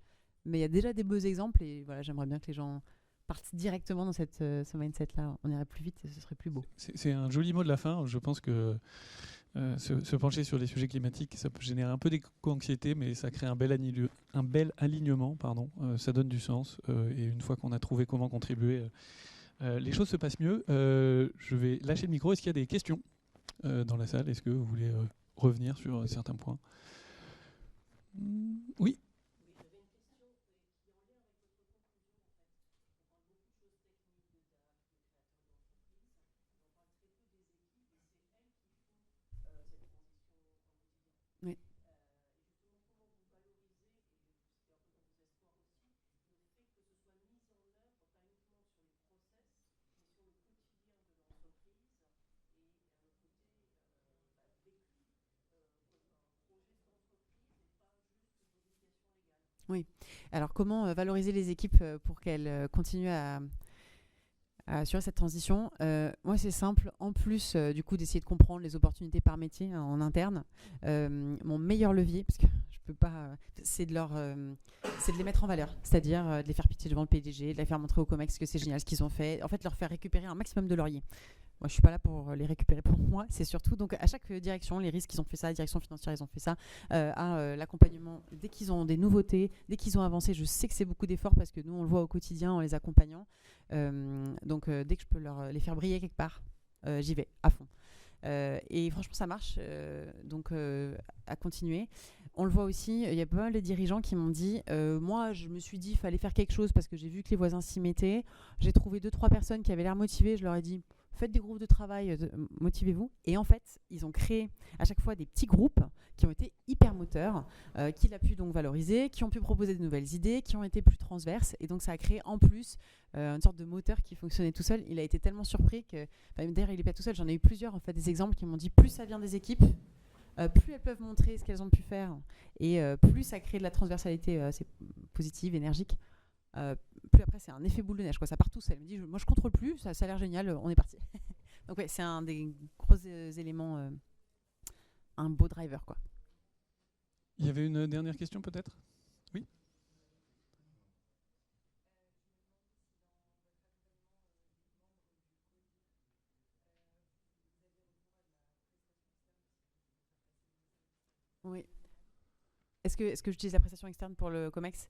Speaker 2: mais il y a déjà des beaux exemples. Et voilà, j'aimerais bien que les gens partent directement dans ce mindset-là. On irait plus vite et ce serait plus beau.
Speaker 1: C'est un joli mot de la fin. Je pense que se pencher sur les sujets climatiques, ça peut générer un peu d'éco-anxiété, mais ça crée un bel alignement. Ça donne du sens. Et une fois qu'on a trouvé comment contribuer, les choses se passent mieux. Je vais lâcher le micro. Est-ce qu'il y a des questions dans la salle? Est-ce que vous voulez revenir sur certains points? Oui.
Speaker 2: Oui. Oui. Alors, comment valoriser les équipes pour qu'elles continuent à assurer cette transition? Moi, c'est simple. En plus, du coup, d'essayer de comprendre les opportunités par métier en interne, mon meilleur levier, parce que je peux pas, c'est de les mettre en valeur. C'est-à-dire de les faire pitcher devant le PDG, de les faire montrer au COMEX que c'est génial ce qu'ils ont fait. En fait, leur faire récupérer un maximum de lauriers. Moi, je suis pas là pour les récupérer pour moi, c'est surtout donc à chaque direction, les risques, ils ont fait ça, la direction financière, ils ont fait ça, l'accompagnement, dès qu'ils ont des nouveautés, dès qu'ils ont avancé, je sais que c'est beaucoup d'efforts parce que nous, on le voit au quotidien en les accompagnant. Donc, dès que je peux les faire briller quelque part, j'y vais à fond. Et franchement, ça marche, donc à continuer. On le voit aussi, il y a pas mal de dirigeants qui m'ont dit moi, je me suis dit qu'il fallait faire quelque chose parce que j'ai vu que les voisins s'y mettaient. J'ai trouvé 2-3 personnes qui avaient l'air motivées, je leur ai dit faites des groupes de travail, motivez-vous. Et en fait, ils ont créé à chaque fois des petits groupes qui ont été hyper moteurs, qu'il a pu donc valoriser, qui ont pu proposer de nouvelles idées, qui ont été plus transverses. Et donc, ça a créé en plus une sorte de moteur qui fonctionnait tout seul. Il a été tellement surpris que, d'ailleurs, il n'est pas tout seul. J'en ai eu plusieurs, en fait, des exemples qui m'ont dit plus ça vient des équipes, plus elles peuvent montrer ce qu'elles ont pu faire, et plus ça crée de la transversalité assez positive, énergique. Plus après, c'est un effet boule de neige, quoi. Ça part tout seul. Elle me dit, moi, je contrôle plus, ça a l'air génial, on est parti. Donc, ouais, c'est un des gros éléments, un beau driver, quoi.
Speaker 1: Il y avait une dernière question, peut-être? Oui.
Speaker 2: Oui. Est-ce que j'utilise la prestation externe pour le COMEX?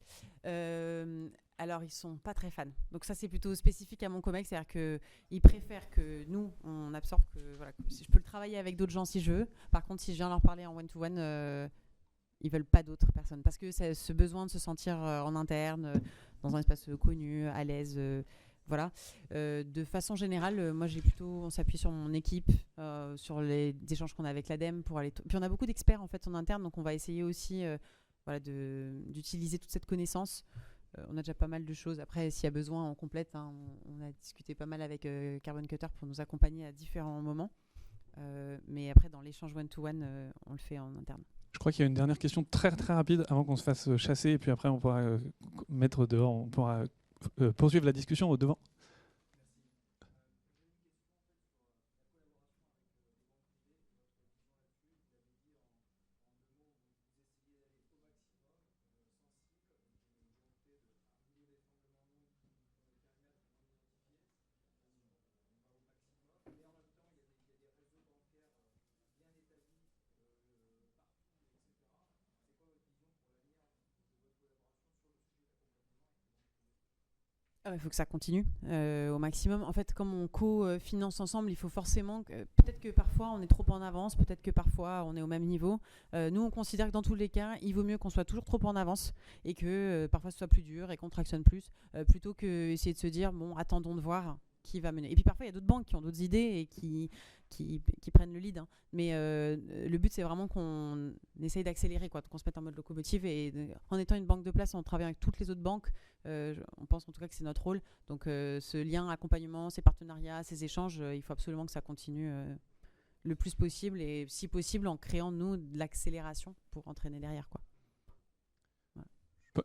Speaker 2: Alors, ils sont pas très fans. Donc ça, c'est plutôt spécifique à mon COMEX, c'est-à-dire qu'ils préfèrent que nous, on absorbe, que si je peux le travailler avec d'autres gens si je veux. Par contre, si je viens leur parler en one-to-one, ils veulent pas d'autres personnes. Parce que c'est ce besoin de se sentir en interne, dans un espace connu, à l'aise, voilà. De façon générale, moi, on s'appuie sur mon équipe, sur les échanges qu'on a avec l'ADEME pour aller. Puis on a beaucoup d'experts en fait en interne, donc on va essayer aussi, d'utiliser toute cette connaissance. On a déjà pas mal de choses. Après, s'il y a besoin, on complète. On a discuté pas mal avec Carbon Cutter pour nous accompagner à différents moments. Mais après, dans l'échange one-to-one, on le fait en interne.
Speaker 1: Je crois qu'il y a une dernière question très très rapide avant qu'on se fasse chasser, et puis après on pourra mettre dehors, on pourra poursuivre la discussion au devant.
Speaker 2: Il faut que ça continue au maximum. En fait, comme on co-finance ensemble, il faut forcément... peut-être que parfois on est trop en avance, peut-être que parfois on est au même niveau. Nous, on considère que dans tous les cas, il vaut mieux qu'on soit toujours trop en avance et que parfois ce soit plus dur et qu'on tractionne plus, plutôt que essayer de se dire, bon, attendons de voir qui va mener. Et puis parfois, il y a d'autres banques qui ont d'autres idées et qui prennent le lead. Hein. Mais le but, c'est vraiment qu'on essaye d'accélérer, quoi, qu'on se mette en mode locomotive. Et en étant une banque de place, on travaille avec toutes les autres banques. On pense en tout cas que c'est notre rôle. Donc ce lien, accompagnement, ces partenariats, ces échanges, il faut absolument que ça continue le plus possible. Et si possible, en créant, nous, de l'accélération pour entraîner derrière, quoi.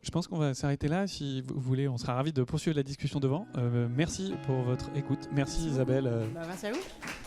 Speaker 1: Je pense qu'on va s'arrêter là. Si vous voulez, on sera ravis de poursuivre la discussion devant. Merci pour votre écoute. Merci Isabelle.
Speaker 2: Merci à vous.